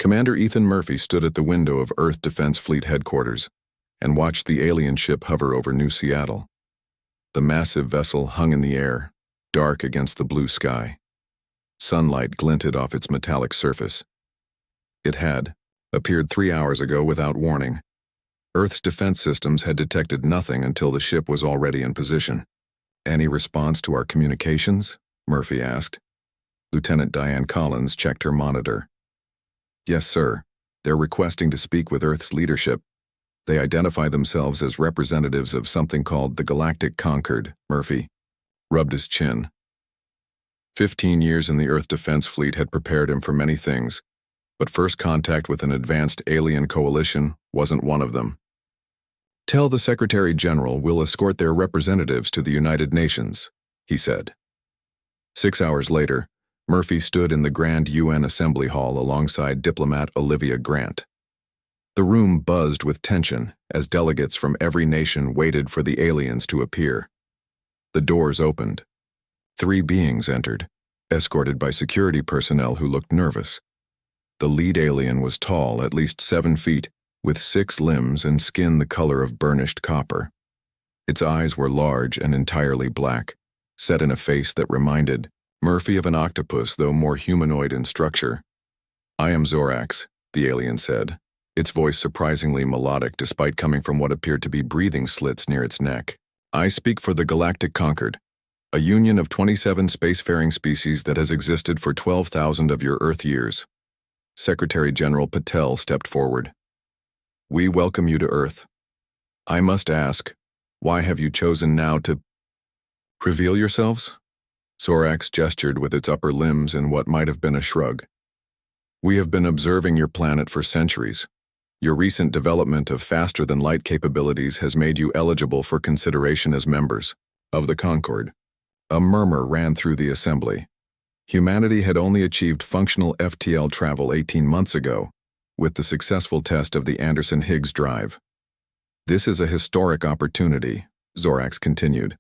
Commander Ethan Murphy stood at the window of Earth Defense Fleet headquarters and watched the alien ship hover over New Seattle. The massive vessel hung in the air, dark against the blue sky. Sunlight glinted off its metallic surface. It had appeared 3 hours ago without warning. Earth's defense systems had detected nothing until the ship was already in position. "Any response to our communications?" Murphy asked. Lieutenant Diane Collins checked her monitor. "Yes, sir. They're requesting to speak with Earth's leadership. They identify themselves as representatives of something called the Galactic Concord," Murphy rubbed his chin. 15 years in the Earth Defense Fleet had prepared him for many things, but first contact with an advanced alien coalition wasn't one of them. "Tell the Secretary General we'll escort their representatives to the United Nations," he said. 6 hours later, Murphy stood in the Grand UN Assembly Hall alongside diplomat Olivia Grant. The room buzzed with tension as delegates from every nation waited for the aliens to appear. The doors opened. 3 beings entered, escorted by security personnel who looked nervous. The lead alien was tall, at least 7 feet, with 6 limbs and skin the color of burnished copper. Its eyes were large and entirely black, set in a face that reminded Murphy of an octopus, though more humanoid in structure. "I am Zorax," the alien said, its voice surprisingly melodic despite coming from what appeared to be breathing slits near its neck. "I speak for the Galactic Concord, a union of 27 spacefaring species that has existed for 12,000 of your Earth years." Secretary General Patel stepped forward. "We welcome you to Earth. I must ask, why have you chosen now to reveal yourselves?" Zorax gestured with its upper limbs in what might have been a shrug. "We have been observing your planet for centuries. Your recent development of faster-than-light capabilities has made you eligible for consideration as members of the Concord." A murmur ran through the assembly. Humanity had only achieved functional FTL travel 18 months ago, with the successful test of the Anderson-Higgs drive. "This is a historic opportunity," Zorax continued.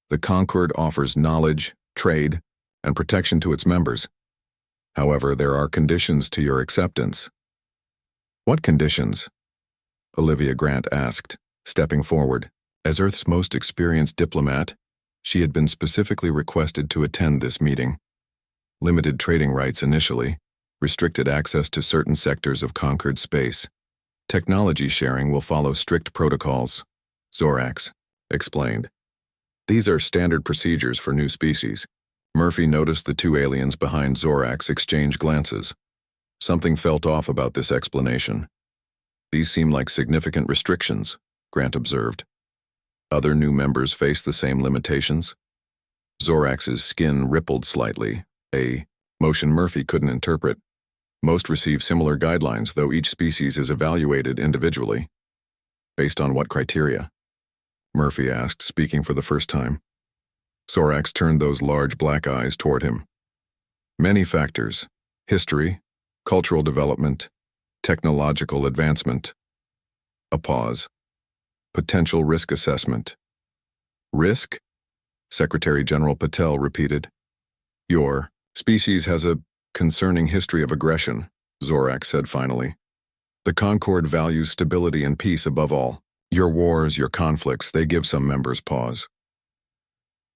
"The Concord offers knowledge, trade, and protection to its members. However, there are conditions to your acceptance." "What conditions?" Olivia Grant asked, stepping forward. As Earth's most experienced diplomat, she had been specifically requested to attend this meeting. Limited trading rights initially, restricted access to certain sectors of Concord space. Technology sharing will follow strict protocols, Zorax explained. "These are standard procedures for new species." Murphy noticed the 2 aliens behind Zorax exchange glances. Something felt off about this explanation. "These seem like significant restrictions," Grant observed. "Other new members face the same limitations?" Zorax's skin rippled slightly, a motion Murphy couldn't interpret. "Most receive similar guidelines, though each species is evaluated individually." "Based on what criteria?" Murphy asked, speaking for the first time. Zorax turned those large black eyes toward him. "Many factors: history, cultural development, technological advancement." A pause. "Potential risk assessment." "Risk?" Secretary General Patel repeated. "Your species has a concerning history of aggression," Zorax said finally. "The Concord values stability and peace above all. Your wars, your conflicts, they give some members pause."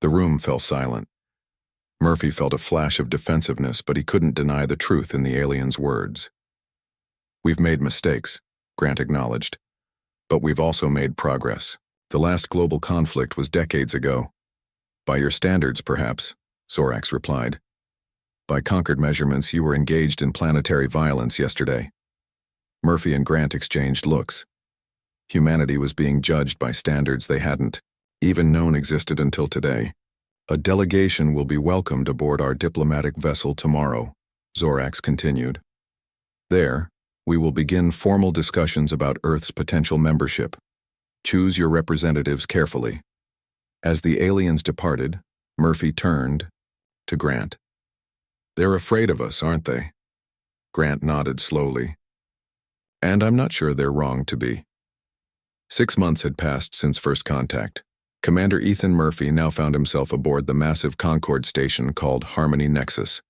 The room fell silent. Murphy felt a flash of defensiveness, but he couldn't deny the truth in the alien's words. "We've made mistakes," Grant acknowledged. "But we've also made progress. The last global conflict was decades ago." "By your standards, perhaps," Zorax replied. "By Concord measurements, you were engaged in planetary violence yesterday." Murphy and Grant exchanged looks. Humanity was being judged by standards they hadn't even known existed until today. "A delegation will be welcomed aboard our diplomatic vessel tomorrow," Zorax continued. "There, we will begin formal discussions about Earth's potential membership. Choose your representatives carefully." As the aliens departed, Murphy turned to Grant. "They're afraid of us, aren't they?" Grant nodded slowly. "And I'm not sure they're wrong to be." 6 months had passed since first contact. Commander Ethan Murphy now found himself aboard the massive Concord station called Harmony Nexus.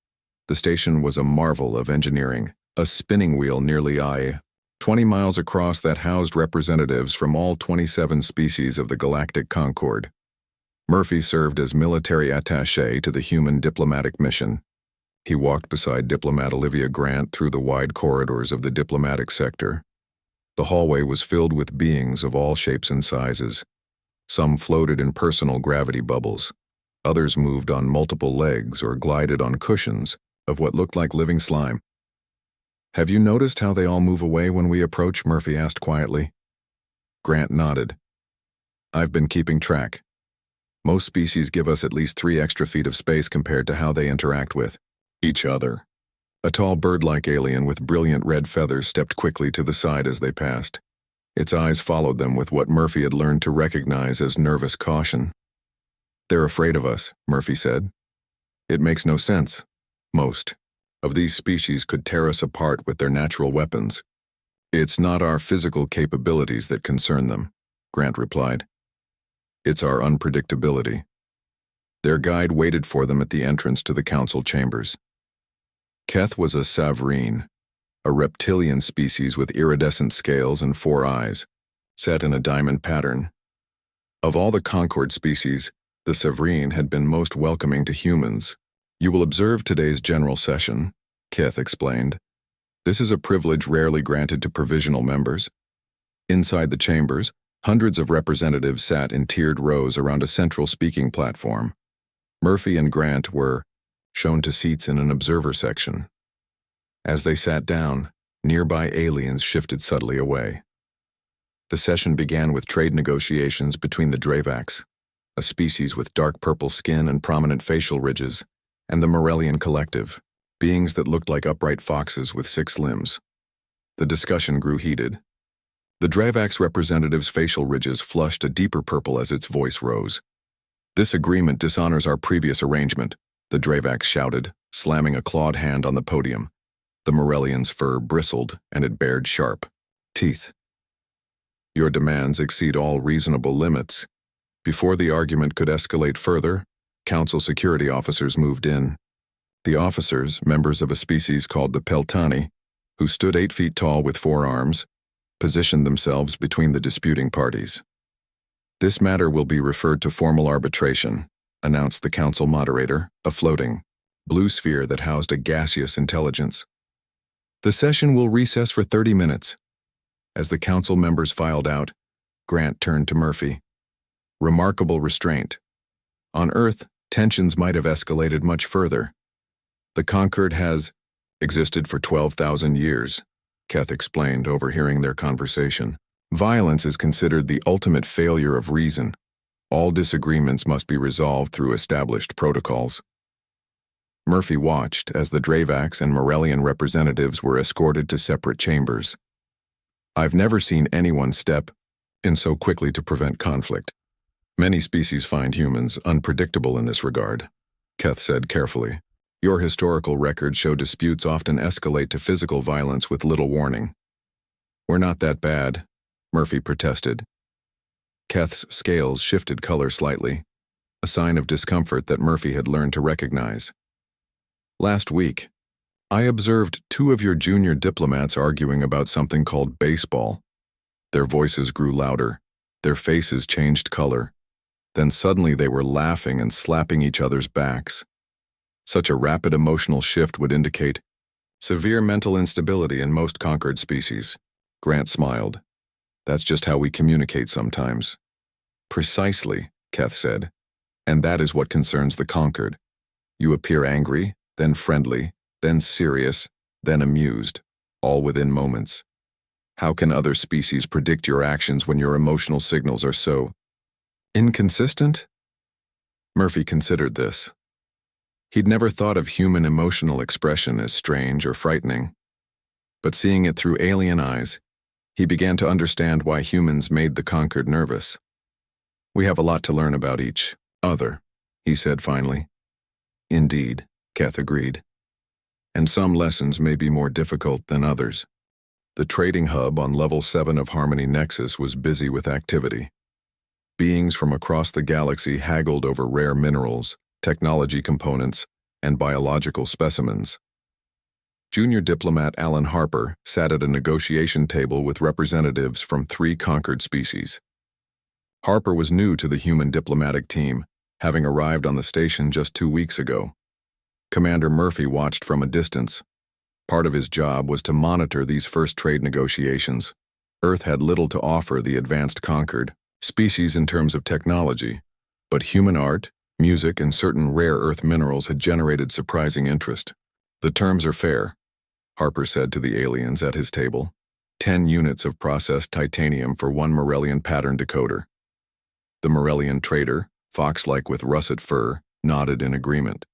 The station was a marvel of engineering, A spinning wheel nearly 20 miles across that housed representatives from all 27 species of the Galactic Concord. Murphy served as military attaché to the human diplomatic mission. He walked beside diplomat Olivia Grant through the wide corridors of the diplomatic sector. The hallway was filled with beings of all shapes and sizes. Some floated in personal gravity bubbles. Others moved on multiple legs or glided on cushions of what looked like living slime. "Have you noticed how they all move away when we approach?" Murphy asked quietly. Grant nodded. "I've been keeping track. Most species give us at least 3 extra feet of space compared to how they interact with each other." A tall bird-like alien with brilliant red feathers stepped quickly to the side as they passed. Its eyes followed them with what Murphy had learned to recognize as nervous caution. "They're afraid of us," Murphy said. "It makes no sense. Most of these species could tear us apart with their natural weapons. It's not our physical capabilities that concern them," Grant replied. "It's our unpredictability." Their guide waited for them at the entrance to the council chambers. Keth was a savrine, a reptilian species with iridescent scales and 4 eyes, set in a diamond pattern. Of all the Concord species, the savrine had been most welcoming to humans. "You will observe today's general session," Keth explained. "This is a privilege rarely granted to provisional members." Inside the chambers, hundreds of representatives sat in tiered rows around a central speaking platform. Murphy and Grant were shown to seats in an observer section. As they sat down, nearby aliens shifted subtly away. The session began with trade negotiations between the Dravax, a species with dark purple skin and prominent facial ridges, and the Morellian Collective, beings that looked like upright foxes with 6 limbs. The discussion grew heated. The Dravax representative's facial ridges flushed a deeper purple as its voice rose. "This agreement dishonors our previous arrangement," the Dravax shouted, slamming a clawed hand on the podium. The Morellian's fur bristled, and it bared sharp teeth. "Your demands exceed all reasonable limits." Before the argument could escalate further, council security officers moved in. The officers, members of a species called the Peltani, who stood 8 feet tall with 4 arms, positioned themselves between the disputing parties. "This matter will be referred to formal arbitration," announced the council moderator, a floating blue sphere that housed a gaseous intelligence. "The session will recess for 30 minutes. As the council members filed out, Grant turned to Murphy. "Remarkable restraint. On Earth, tensions might have escalated much further. The Concord has existed for 12,000 years, Keth explained, overhearing their conversation. "Violence is considered the ultimate failure of reason. All disagreements must be resolved through established protocols." Murphy watched as the Dravax and Morellian representatives were escorted to separate chambers. "I've never seen anyone step in so quickly to prevent conflict. Many species find humans unpredictable in this regard," Keth said carefully. "Your historical records show disputes often escalate to physical violence with little warning." "We're not that bad," Murphy protested. Keth's scales shifted color slightly, a sign of discomfort that Murphy had learned to recognize. "Last week, I observed 2 of your junior diplomats arguing about something called baseball. Their voices grew louder, their faces changed color. Then suddenly they were laughing and slapping each other's backs. Such a rapid emotional shift would indicate severe mental instability in most conquered species." Grant smiled. "That's just how we communicate sometimes." "Precisely," Keth said. "And that is what concerns the conquered. You appear angry, then friendly, then serious, then amused, all within moments. How can other species predict your actions when your emotional signals are so inconsistent?" Murphy considered this. He'd never thought of human emotional expression as strange or frightening. But seeing it through alien eyes, he began to understand why humans made the conquered nervous. "We have a lot to learn about each other," he said finally. "Indeed," Keth agreed. "And some lessons may be more difficult than others." The trading hub on level 7 of Harmony Nexus was busy with activity. Beings from across the galaxy haggled over rare minerals, technology components, and biological specimens. Junior diplomat Alan Harper sat at a negotiation table with representatives from 3 conquered species. Harper was new to the human diplomatic team, having arrived on the station just 2 weeks ago. Commander Murphy watched from a distance. Part of his job was to monitor these first trade negotiations. Earth had little to offer the advanced conquered species in terms of technology, but human art, music, and certain rare Earth minerals had generated surprising interest. "The terms are fair," Harper said to the aliens at his table. 10 units of processed titanium for 1 Morellian pattern decoder. The Morellian trader, fox-like with russet fur, nodded in agreement.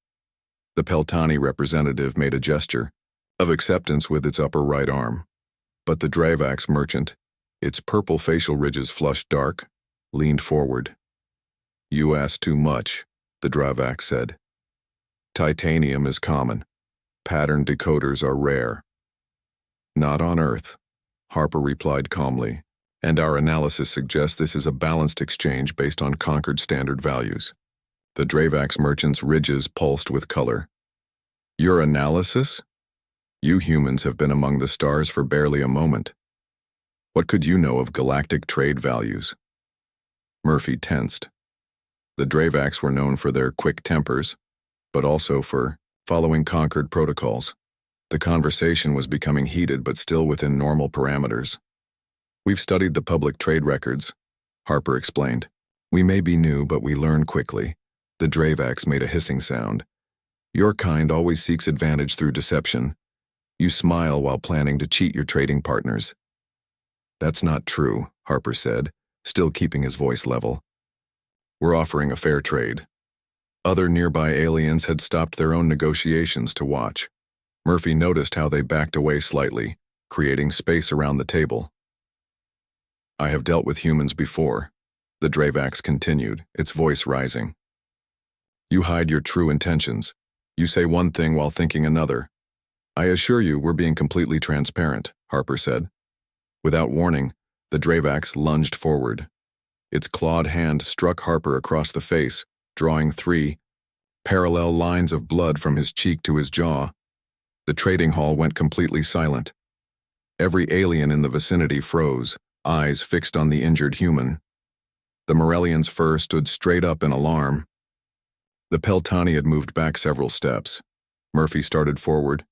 The Peltani representative made a gesture of acceptance with its upper right arm. But the Dravax merchant, its purple facial ridges flushed dark, leaned forward. "You ask too much," the Dravax said. "Titanium is common. Pattern decoders are rare." "Not on Earth," Harper replied calmly, "and our analysis suggests this is a balanced exchange based on conquered standard values." The Dravax merchant's ridges pulsed with color. "Your analysis? You humans have been among the stars for barely a moment. What could you know of galactic trade values?" Murphy tensed. The Dravax were known for their quick tempers, but also for following conquered protocols. The conversation was becoming heated but still within normal parameters. "We've studied the public trade records," Harper explained. "We may be new, but we learn quickly." The Dravax made a hissing sound. "Your kind always seeks advantage through deception. You smile while planning to cheat your trading partners." "That's not true," Harper said, still keeping his voice level. "We're offering a fair trade." Other nearby aliens had stopped their own negotiations to watch. Murphy noticed how they backed away slightly, creating space around the table. "I have dealt with humans before," the Dravax continued, its voice rising. "You hide your true intentions. You say one thing while thinking another." "I assure you we're being completely transparent," Harper said. Without warning, the Dravax lunged forward. Its clawed hand struck Harper across the face, drawing 3 parallel lines of blood from his cheek to his jaw. The trading hall went completely silent. Every alien in the vicinity froze, eyes fixed on the injured human. The Morellian's fur stood straight up in alarm. The Peltani had moved back several steps. Murphy started forward,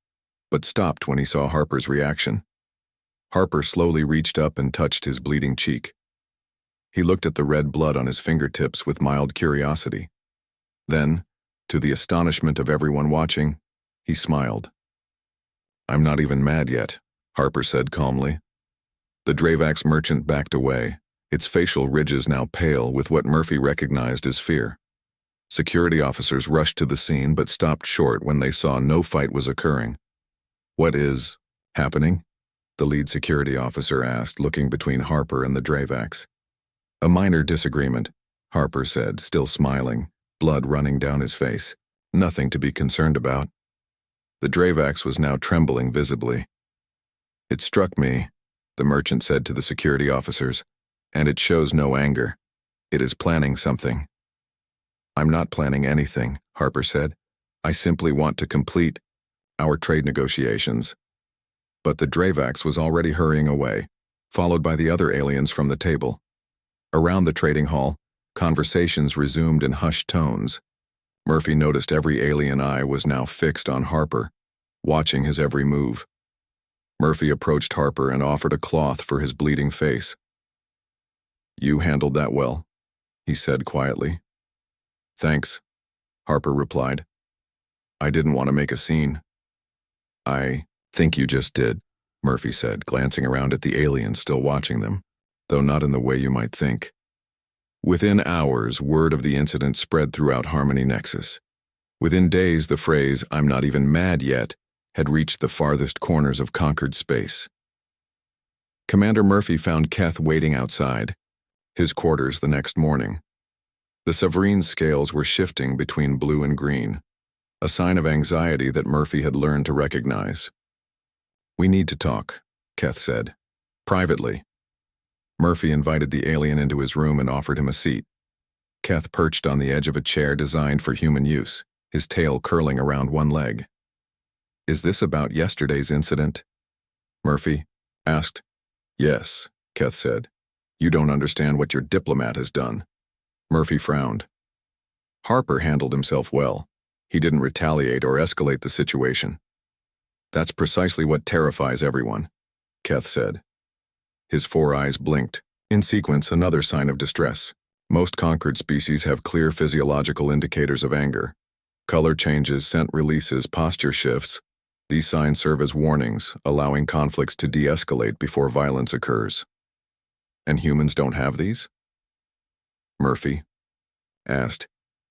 but stopped when he saw Harper's reaction. Harper slowly reached up and touched his bleeding cheek. He looked at the red blood on his fingertips with mild curiosity. Then, to the astonishment of everyone watching, he smiled. "I'm not even mad yet," Harper said calmly. The Dravax merchant backed away, its facial ridges now pale with what Murphy recognized as fear. Security officers rushed to the scene but stopped short when they saw no fight was occurring. "What is happening?" the lead security officer asked, looking between Harper and the Dravax. "A minor disagreement," Harper said, still smiling, blood running down his face. "Nothing to be concerned about." The Dravax was now trembling visibly. "It struck me," the merchant said to the security officers, "and it shows no anger. It is planning something." "I'm not planning anything," Harper said. "I simply want to complete our trade negotiations." But the Dravax was already hurrying away, followed by the other aliens from the table. Around the trading hall, conversations resumed in hushed tones. Murphy noticed every alien eye was now fixed on Harper, watching his every move. Murphy approached Harper and offered a cloth for his bleeding face. "You handled that well," he said quietly. "Thanks," Harper replied. "I didn't want to make a scene." "I think you just did," Murphy said, glancing around at the aliens still watching them, though not in the way you might think. Within hours, word of the incident spread throughout Harmony Nexus. Within days, the phrase, "I'm not even mad yet," had reached the farthest corners of conquered space. Commander Murphy found Keth waiting outside his quarters the next morning. The Severine's scales were shifting between blue and green, a sign of anxiety that Murphy had learned to recognize. "We need to talk," Keth said. "Privately." Murphy invited the alien into his room and offered him a seat. Keth perched on the edge of a chair designed for human use, his tail curling around one leg. Is this about yesterday's incident? Murphy asked. Yes, Keth said. You don't understand what your diplomat has done. Murphy frowned. Harper handled himself well. He didn't retaliate or escalate the situation. That's precisely what terrifies everyone, Keth said. His 4 eyes blinked, in sequence another sign of distress. Most conquered species have clear physiological indicators of anger. Color changes, scent releases, posture shifts. These signs serve as warnings, allowing conflicts to de-escalate before violence occurs. And humans don't have these? Murphy asked.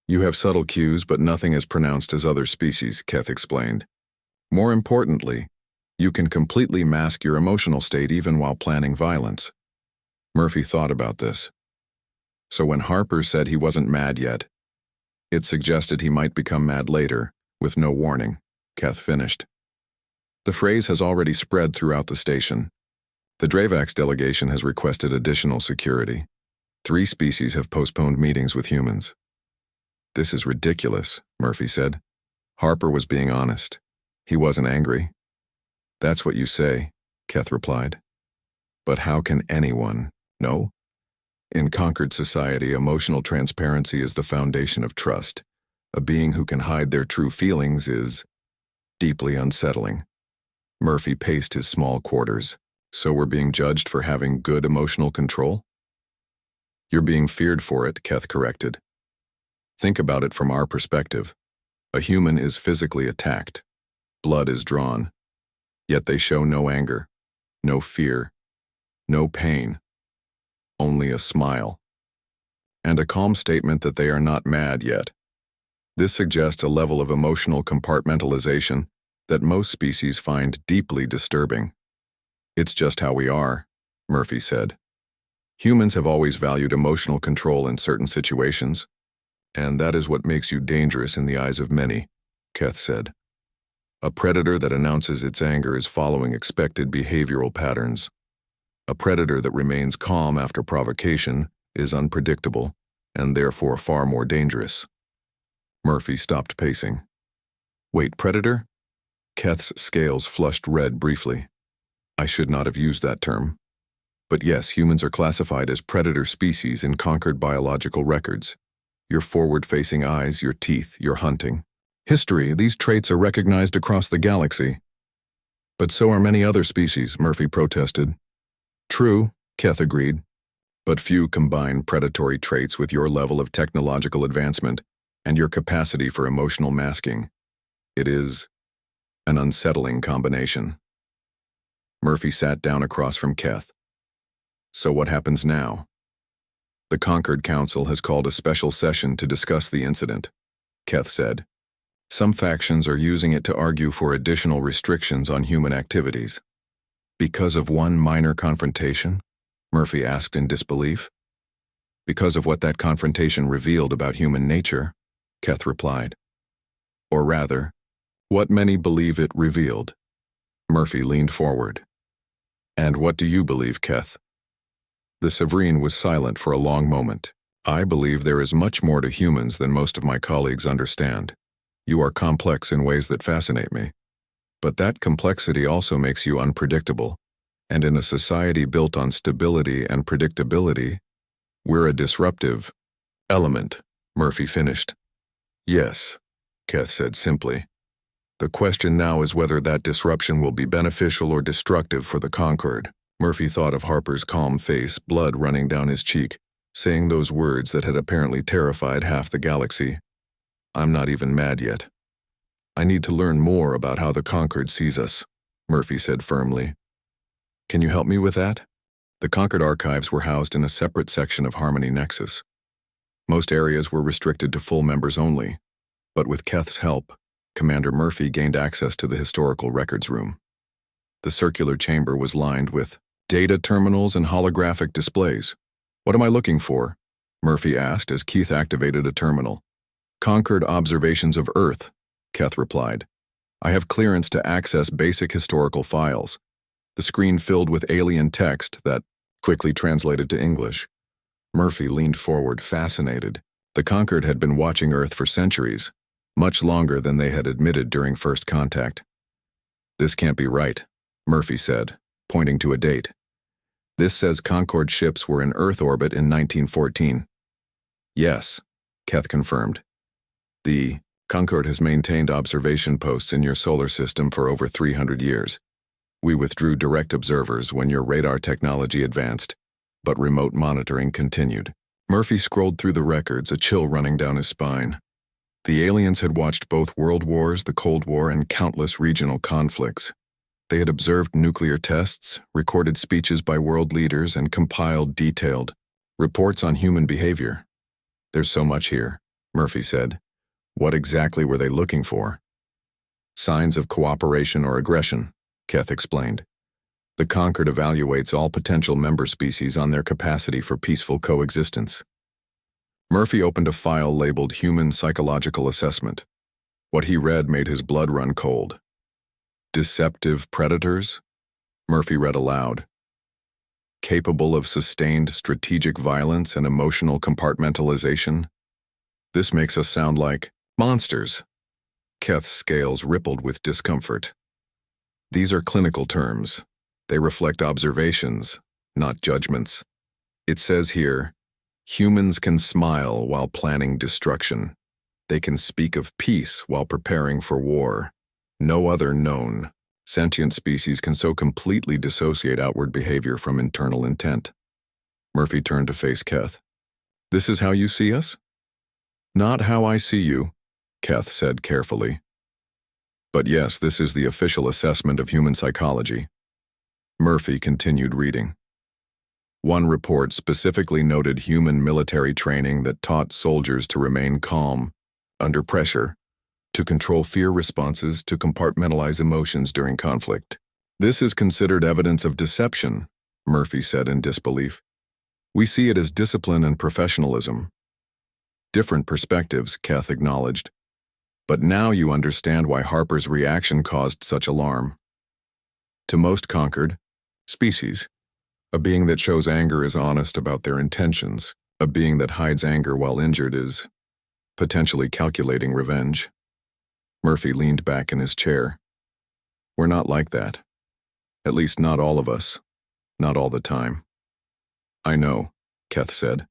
You have subtle cues, but nothing as pronounced as other species, Keth explained. More importantly, you can completely mask your emotional state even while planning violence. Murphy thought about this. So when Harper said he wasn't mad yet, it suggested he might become mad later, with no warning, Keth finished. The phrase has already spread throughout the station. The Dravax delegation has requested additional security. 3 species have postponed meetings with humans. This is ridiculous, Murphy said. Harper was being honest. He wasn't angry. That's what you say, Keth replied. But how can anyone know? In conquered society, emotional transparency is the foundation of trust. A being who can hide their true feelings is deeply unsettling. Murphy paced his small quarters. So we're being judged for having good emotional control? You're being feared for it, Keth corrected. Think about it from our perspective. A human is physically attacked. Blood is drawn. Yet they show no anger, no fear, no pain. Only a smile. And a calm statement that they are not mad yet. This suggests a level of emotional compartmentalization that most species find deeply disturbing. It's just how we are, Murphy said. Humans have always valued emotional control in certain situations, and that is what makes you dangerous in the eyes of many, Keth said. A predator that announces its anger is following expected behavioral patterns. A predator that remains calm after provocation is unpredictable and therefore far more dangerous. Murphy stopped pacing. Wait, predator? Keth's scales flushed red briefly. I should not have used that term. But yes, humans are classified as predator species in conquered biological records. Your forward-facing eyes, your teeth, your hunting. History, these traits are recognized across the galaxy. But so are many other species, Murphy protested. True, Keth agreed. But few combine predatory traits with your level of technological advancement and your capacity for emotional masking. It is an unsettling combination. Murphy sat down across from Keth. So what happens now? The Conquered Council has called a special session to discuss the incident, Keth said. Some factions are using it to argue for additional restrictions on human activities. Because of one minor confrontation? Murphy asked in disbelief. Because of what that confrontation revealed about human nature, Keth replied. Or rather, what many believe it revealed. Murphy leaned forward. And what do you believe, Keth? The Sovereign was silent for a long moment. I believe there is much more to humans than most of my colleagues understand. You are complex in ways that fascinate me. But that complexity also makes you unpredictable. And in a society built on stability and predictability, we're a disruptive element, Murphy finished. Yes, Keth said simply. The question now is whether that disruption will be beneficial or destructive for the conquered. Murphy thought of Harper's calm face, blood running down his cheek, saying those words that had apparently terrified half the galaxy. I'm not even mad yet. I need to learn more about how the conquered sees us, Murphy said firmly. Can you help me with that? The conquered archives were housed in a separate section of Harmony Nexus. Most areas were restricted to full members only, but with Keth's help, Commander Murphy gained access to the historical records room. The circular chamber was lined with data terminals and holographic displays. What am I looking for? Murphy asked as Keith activated a terminal. Conquered observations of Earth, Keth replied. I have clearance to access basic historical files. The screen filled with alien text that quickly translated to English. Murphy leaned forward, fascinated. The conquered had been watching Earth for centuries, much longer than they had admitted during first contact. This can't be right, Murphy said, pointing to a date. This says Concorde ships were in Earth orbit in 1914. Yes, Keth confirmed. The Concorde has maintained observation posts in your solar system for over 300 years. We withdrew direct observers when your radar technology advanced, but remote monitoring continued. Murphy scrolled through the records, a chill running down his spine. The aliens had watched both world wars, the Cold War, and countless regional conflicts. They had observed nuclear tests, recorded speeches by world leaders, and compiled detailed reports on human behavior. There's so much here, Murphy said. What exactly were they looking for? Signs of cooperation or aggression, Keth explained. The Concorde evaluates all potential member species on their capacity for peaceful coexistence. Murphy opened a file labeled Human Psychological Assessment. What he read made his blood run cold. Deceptive predators? Murphy read aloud. Capable of sustained strategic violence and emotional compartmentalization? This makes us sound like monsters. Keth's scales rippled with discomfort. These are clinical terms. They reflect observations, not judgments. It says here, humans can smile while planning destruction. They can speak of peace while preparing for war. No other known sentient species can so completely dissociate outward behavior from internal intent. Murphy turned to face Keth. This is how you see us? Not how I see you, Keth said carefully. But yes, this is the official assessment of human psychology. Murphy continued reading. One report specifically noted human military training that taught soldiers to remain calm under pressure, to control fear responses, to compartmentalize emotions during conflict. This is considered evidence of deception, Murphy said in disbelief. We see it as discipline and professionalism. Different perspectives, Keth acknowledged. But now you understand why Harper's reaction caused such alarm. To most Concorde species, a being that shows anger is honest about their intentions. A being that hides anger while injured is potentially calculating revenge. Murphy leaned back in his chair. We're not like that. At least not all of us. Not all the time. I know, Keth said.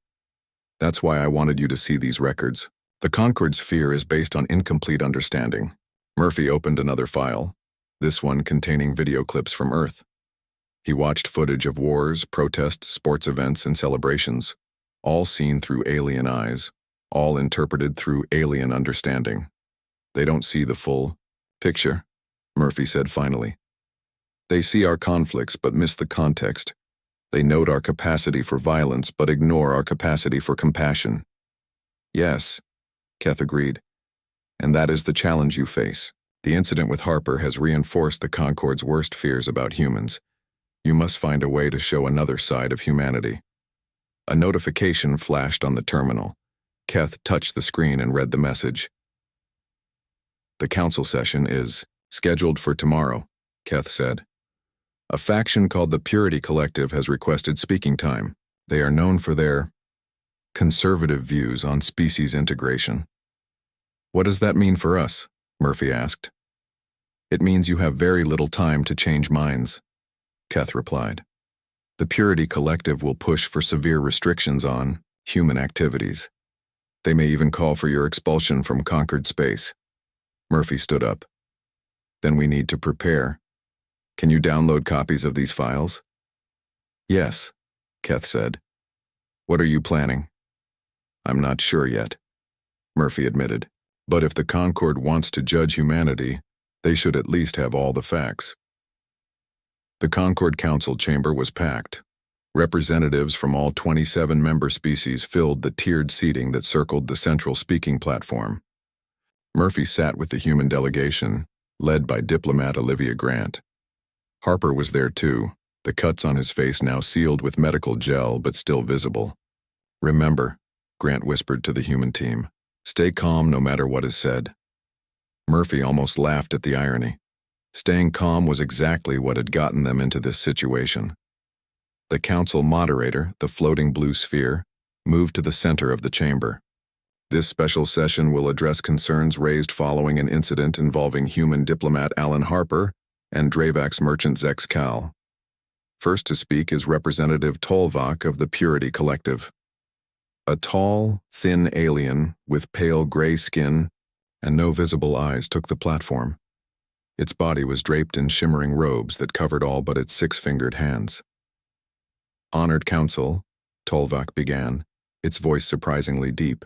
That's why I wanted you to see these records. The Concorde's fear is based on incomplete understanding. Murphy opened another file, this one containing video clips from Earth. He watched footage of wars, protests, sports events, and celebrations, all seen through alien eyes, all interpreted through alien understanding. They don't see the full picture, Murphy said finally. They see our conflicts but miss the context. They note our capacity for violence but ignore our capacity for compassion. Yes, Keth agreed. And that is the challenge you face. The incident with Harper has reinforced the Concorde's worst fears about humans. You must find a way to show another side of humanity. A notification flashed on the terminal. Keth touched the screen and read the message. The council session is scheduled for tomorrow, Keth said. A faction called the Purity Collective has requested speaking time. They are known for their conservative views on species integration. What does that mean for us? Murphy asked. It means you have very little time to change minds, Keth replied. The Purity Collective will push for severe restrictions on human activities. They may even call for your expulsion from Concorde space. Murphy stood up. Then we need to prepare. Can you download copies of these files? Yes, Keth said. What are you planning? I'm not sure yet, Murphy admitted. But if the Concorde wants to judge humanity, they should at least have all the facts. The Concorde Council chamber was packed. Representatives from all 27 member species filled the tiered seating that circled the central speaking platform. Murphy sat with the human delegation, led by diplomat Olivia Grant. Harper was there too, the cuts on his face now sealed with medical gel but still visible. Remember, Grant whispered to the human team, stay calm no matter what is said. Murphy almost laughed at the irony. Staying calm was exactly what had gotten them into this situation. The council moderator, the floating blue sphere, moved to the center of the chamber. This special session will address concerns raised following an incident involving human diplomat Alan Harper and Dravak's merchant Zex Kal. First to speak is Representative Tolvak of the Purity Collective. A tall, thin alien with pale gray skin and no visible eyes took the platform. Its body was draped in shimmering robes that covered all but its six-fingered hands. "Honored Council," Tolvak began, its voice surprisingly deep.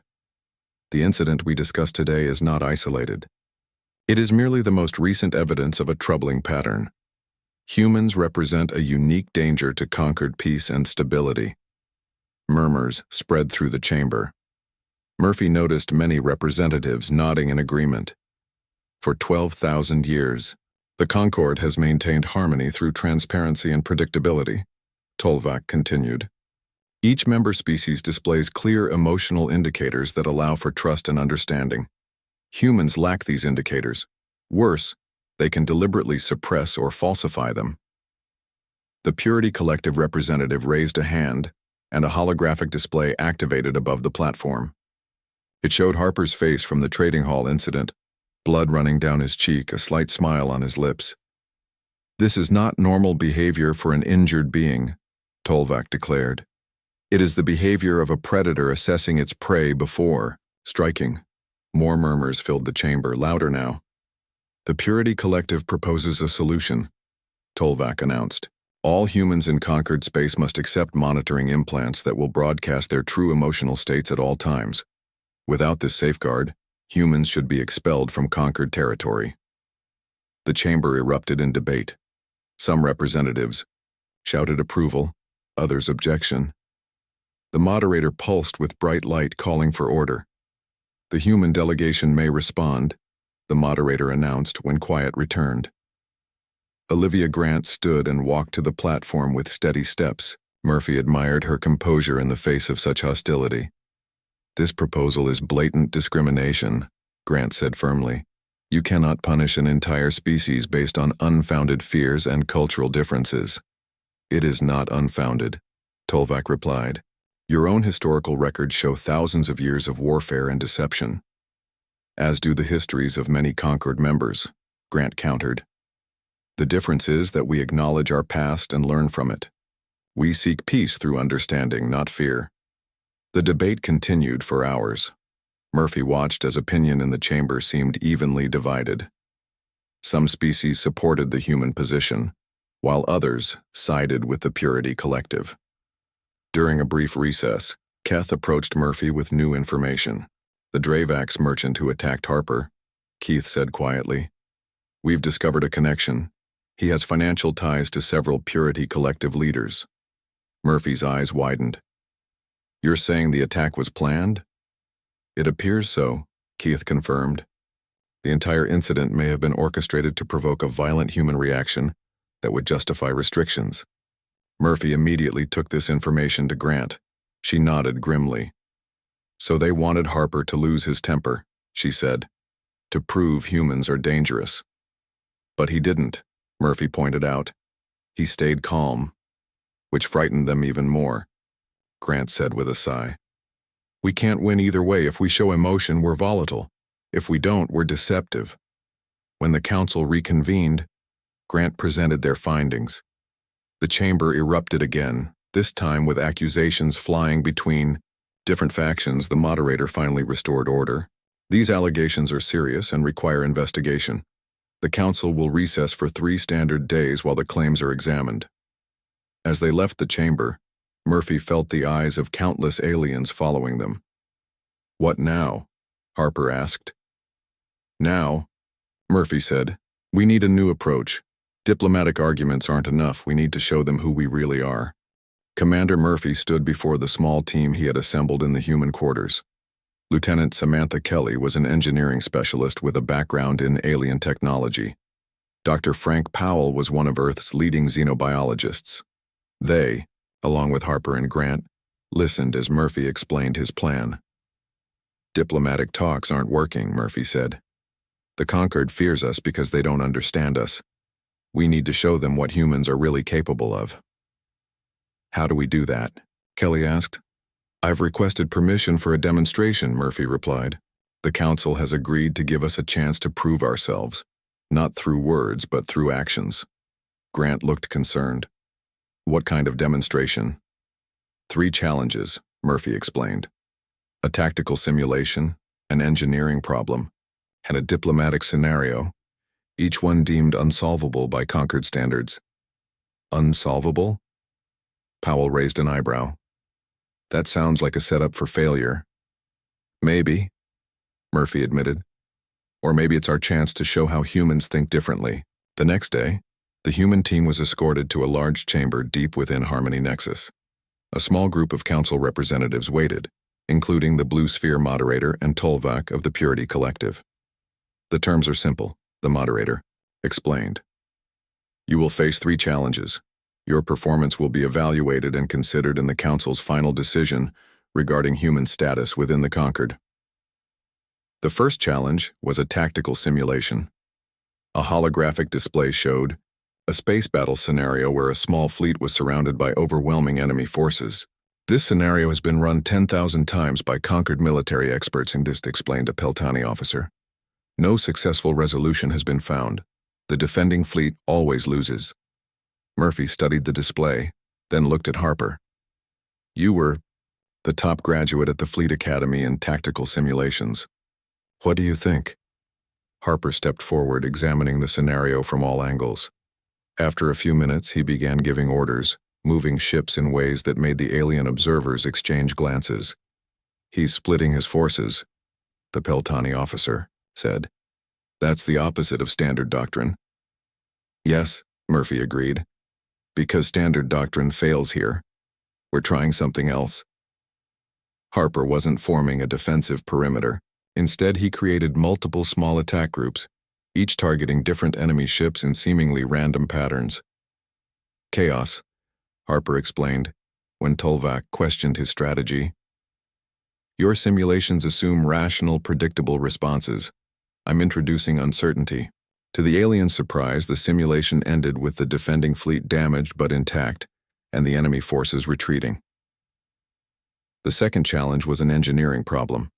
"The incident we discuss today is not isolated. It is merely the most recent evidence of a troubling pattern. Humans represent a unique danger to conquered peace and stability." Murmurs spread through the chamber. Murphy noticed many representatives nodding in agreement. For 12,000 years, the Concord has maintained harmony through transparency and predictability, Tolvak continued. Each member species displays clear emotional indicators that allow for trust and understanding. Humans lack these indicators. Worse, they can deliberately suppress or falsify them. The Purity Collective representative raised a hand, and a holographic display activated above the platform. It showed Harper's face from the trading hall incident, blood running down his cheek, a slight smile on his lips. "This is not normal behavior for an injured being," Tolvak declared. "It is the behavior of a predator assessing its prey before striking." More murmurs filled the chamber, louder now. "The Purity Collective proposes a solution," Tolvak announced. "All humans in conquered space must accept monitoring implants that will broadcast their true emotional states at all times. Without this safeguard, humans should be expelled from conquered territory." The chamber erupted in debate. Some representatives shouted approval, others objection. The moderator pulsed with bright light, calling for order. "The human delegation may respond," the moderator announced when quiet returned. Olivia Grant stood and walked to the platform with steady steps. Murphy admired her composure in the face of such hostility. "This proposal is blatant discrimination," Grant said firmly. "You cannot punish an entire species based on unfounded fears and cultural differences." "It is not unfounded," Tolvak replied. "Your own historical records show thousands of years of warfare and deception. As do the histories of many conquered members," Grant countered. "The difference is that we acknowledge our past and learn from it. We seek peace through understanding, not fear." The debate continued for hours. Murphy watched as opinion in the chamber seemed evenly divided. Some species supported the human position, while others sided with the Purity Collective. During a brief recess, Keth approached Murphy with new information. "The Dravak's merchant who attacked Harper," Keith said quietly. "We've discovered a connection. He has financial ties to several Purity Collective leaders." Murphy's eyes widened. "You're saying the attack was planned?" "It appears so," Keith confirmed. "The entire incident may have been orchestrated to provoke a violent human reaction that would justify restrictions." Murphy immediately took this information to Grant. She nodded grimly. "So they wanted Harper to lose his temper," she said, "to prove humans are dangerous." "But he didn't," Murphy pointed out. "He stayed calm," which frightened them even more, Grant said with a sigh. "We can't win either way. If we show emotion, we're volatile. If we don't, we're deceptive." When the council reconvened, Grant presented their findings. The chamber erupted again, this time with accusations flying between different factions. The moderator finally restored order. "These allegations are serious and require investigation. The council will recess for 3 standard days while the claims are examined." As they left the chamber, Murphy felt the eyes of countless aliens following them. "What now?" Harper asked. "Now," Murphy said, "we need a new approach. Diplomatic arguments aren't enough. We need to show them who we really are." Commander Murphy stood before the small team he had assembled in the human quarters. Lieutenant Samantha Kelly was an engineering specialist with a background in alien technology. Dr. Frank Powell was one of Earth's leading xenobiologists. They, along with Harper and Grant, listened as Murphy explained his plan. "Diplomatic talks aren't working," Murphy said. "The Conquered fears us because they don't understand us. We need to show them what humans are really capable of." "How do we do that?" Kelly asked. "I've requested permission for a demonstration," Murphy replied. "The council has agreed to give us a chance to prove ourselves. Not through words, but through actions. Grant looked concerned. What kind of demonstration? 3 challenges, Murphy explained. A tactical simulation, an engineering problem, and a diplomatic scenario, each one deemed unsolvable by Concord standards. Unsolvable? Powell raised an eyebrow. That sounds like a setup for failure. Maybe, Murphy admitted. Or maybe it's our chance to show how humans think differently. The next day, the human team was escorted to a large chamber deep within Harmony Nexus. A small group of council representatives waited, including the Blue Sphere moderator and Tolvac of the Purity Collective. The terms are simple, the moderator explained. You will face 3 challenges. Your performance will be evaluated and considered in the council's final decision regarding human status within the Concord. The first challenge was a tactical simulation. A holographic display showed a space battle scenario where a small fleet was surrounded by overwhelming enemy forces. This scenario has been run 10,000 times by Concord military experts, explained a Peltani officer. No successful resolution has been found. The defending fleet always loses. Murphy studied the display, then looked at Harper. You were the top graduate at the Fleet Academy in tactical simulations. What do you think? Harper stepped forward, examining the scenario from all angles. After a few minutes, he began giving orders, moving ships in ways that made the alien observers exchange glances. He's splitting his forces, the Peltani officer said. That's the opposite of standard doctrine. Yes, Murphy agreed. Because standard doctrine fails here. We're trying something else. Harper wasn't forming a defensive perimeter. Instead, he created multiple small attack groups, each targeting different enemy ships in seemingly random patterns. Chaos, Harper explained, when Tolvac questioned his strategy. Your simulations assume rational, predictable responses. I'm introducing uncertainty. To the alien's surprise, the simulation ended with the defending fleet damaged but intact, and the enemy forces retreating. The second challenge was an engineering problem.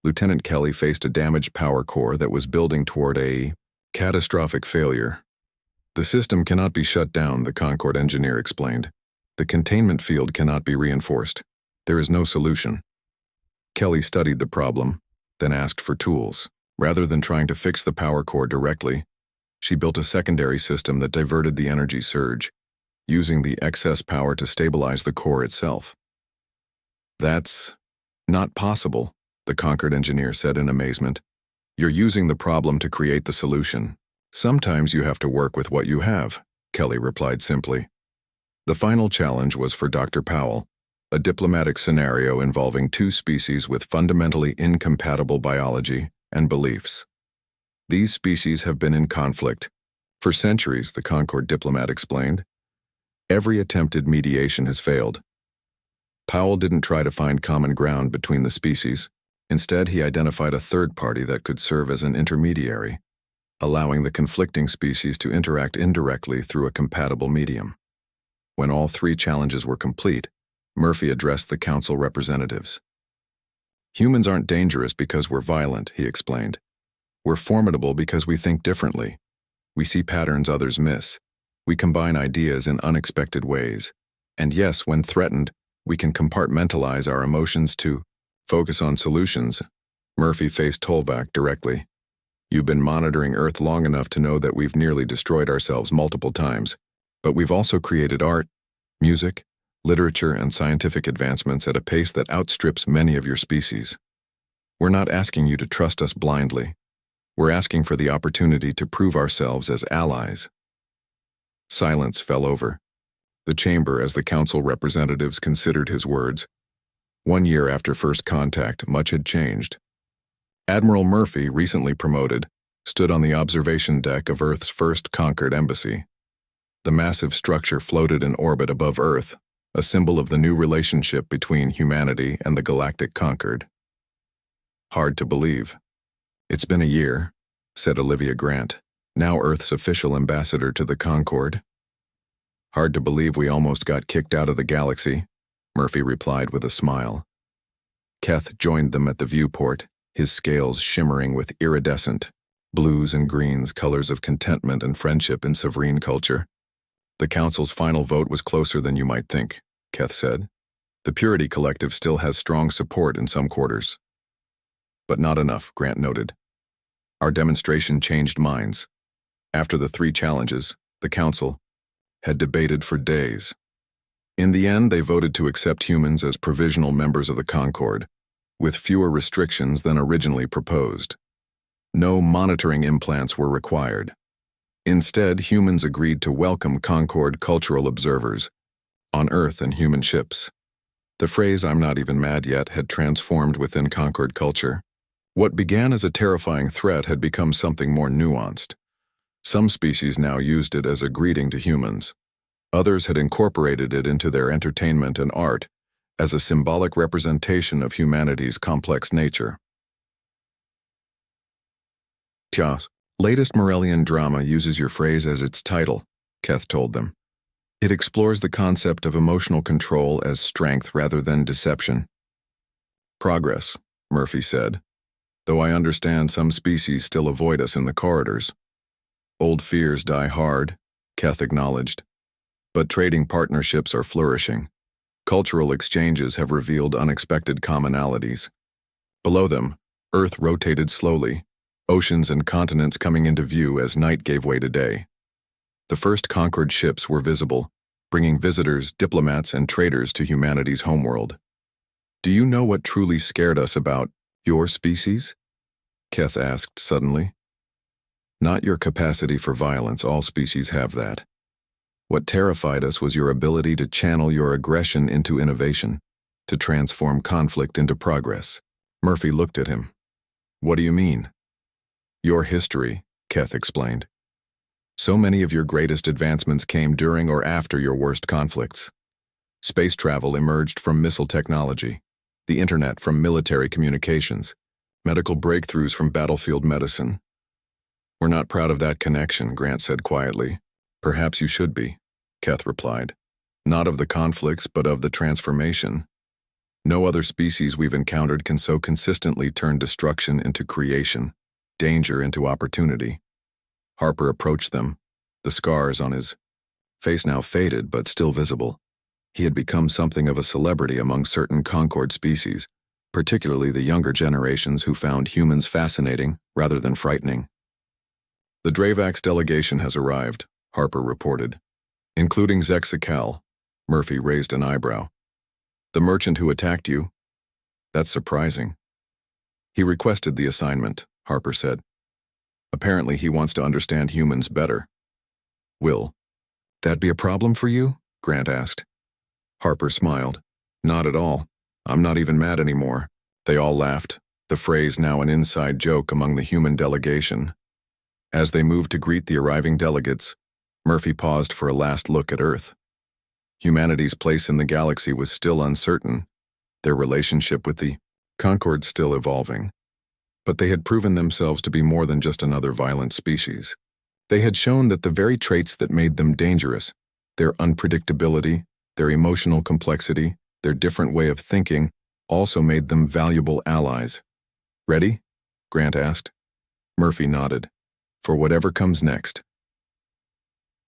Lieutenant Kelly faced a damaged power core that was building toward a catastrophic failure. The system cannot be shut down, the Concord engineer explained. The containment field cannot be reinforced. There is no solution. Kelly studied the problem, then asked for tools. Rather than trying to fix the power core directly, she built a secondary system that diverted the energy surge, using the excess power to stabilize the core itself. That's not possible, the Concord engineer said in amazement. You're using the problem to create the solution. Sometimes you have to work with what you have, Kelly replied simply. The final challenge was for Dr. Powell, a diplomatic scenario involving 2 species with fundamentally incompatible biology and beliefs. These species have been in conflict for centuries, the Concord diplomat explained. Every attempted mediation has failed. Powell didn't try to find common ground between the species. Instead, he identified a third party that could serve as an intermediary, allowing the conflicting species to interact indirectly through a compatible medium. When all 3 challenges were complete, Murphy addressed the council representatives. Humans aren't dangerous because we're violent, he explained. We're formidable because we think differently. We see patterns others miss. We combine ideas in unexpected ways. And yes, when threatened, we can compartmentalize our emotions to focus on solutions. Murphy faced Tolvac directly. You've been monitoring Earth long enough to know that we've nearly destroyed ourselves multiple times. But we've also created art, music, literature, and scientific advancements at a pace that outstrips many of your species. We're not asking you to trust us blindly. We're asking for the opportunity to prove ourselves as allies. Silence fell over the chamber as the council representatives considered his words. 1 year after first contact, much had changed. Admiral Murphy, recently promoted, stood on the observation deck of Earth's first conquered embassy. The massive structure floated in orbit above Earth, a symbol of the new relationship between humanity and the Galactic Concord. Hard to believe. It's been a year, said Olivia Grant, now Earth's official ambassador to the Concord. Hard to believe we almost got kicked out of the galaxy, Murphy replied with a smile. Keth joined them at the viewport, his scales shimmering with iridescent blues and greens, colors of contentment and friendship in Severine culture. The council's final vote was closer than you might think, Keth said. The Purity Collective still has strong support in some quarters. But not enough, Grant noted. Our demonstration changed minds. After the 3 challenges, the council had debated for days. In the end, they voted to accept humans as provisional members of the Concord, with fewer restrictions than originally proposed. No monitoring implants were required. Instead, humans agreed to welcome Concord cultural observers on Earth and human ships. The phrase "I'm not even mad yet" had transformed within Concord culture. What began as a terrifying threat had become something more nuanced. Some species now used it as a greeting to humans. Others had incorporated it into their entertainment and art as a symbolic representation of humanity's complex nature. Tja's latest Morellian drama uses your phrase as its title, Keth told them. It explores the concept of emotional control as strength rather than deception. Progress, Murphy said, though I understand some species still avoid us in the corridors. Old fears die hard, Keth acknowledged. But trading partnerships are flourishing. Cultural exchanges have revealed unexpected commonalities. Below them, Earth rotated slowly, oceans and continents coming into view as night gave way to day. The first Concord ships were visible, bringing visitors, diplomats, and traders to humanity's homeworld. Do you know what truly scared us about your species? Keth asked suddenly. Not your capacity for violence, all species have that. What terrified us was your ability to channel your aggression into innovation, to transform conflict into progress. Murphy looked at him. What do you mean? Your history, Keth explained. So many of your greatest advancements came during or after your worst conflicts. Space travel emerged from missile technology, the internet from military communications, medical breakthroughs from battlefield medicine. We're not proud of that connection, Grant said quietly. Perhaps you should be, Keth replied. Not of the conflicts, but of the transformation. No other species we've encountered can so consistently turn destruction into creation, danger into opportunity. Harper approached them, the scars on his face now faded but still visible. He had become something of a celebrity among certain Concord species, particularly the younger generations who found humans fascinating rather than frightening. The Dravax delegation has arrived, Harper reported. Including Zexacal. Murphy raised an eyebrow. The merchant who attacked you? That's surprising. He requested the assignment, Harper said. Apparently he wants to understand humans better. Will that be a problem for you? Grant asked. Harper smiled. Not at all. I'm not even mad anymore. They all laughed, the phrase now an inside joke among the human delegation. As they moved to greet the arriving delegates, Murphy paused for a last look at Earth. Humanity's place in the galaxy was still uncertain, their relationship with the Concord still evolving. But they had proven themselves to be more than just another violent species. They had shown that the very traits that made them dangerous, their unpredictability, their emotional complexity, their different way of thinking, also made them valuable allies. Ready? Grant asked. Murphy nodded. For whatever comes next.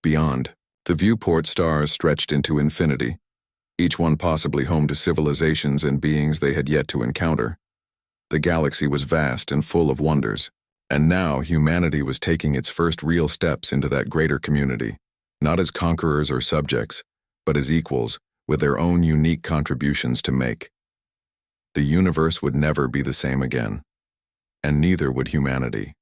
Beyond, the viewport stars stretched into infinity, each one possibly home to civilizations and beings they had yet to encounter. The galaxy was vast and full of wonders, and now humanity was taking its first real steps into that greater community, not as conquerors or subjects, but as equals, with their own unique contributions to make. The universe would never be the same again, and neither would humanity.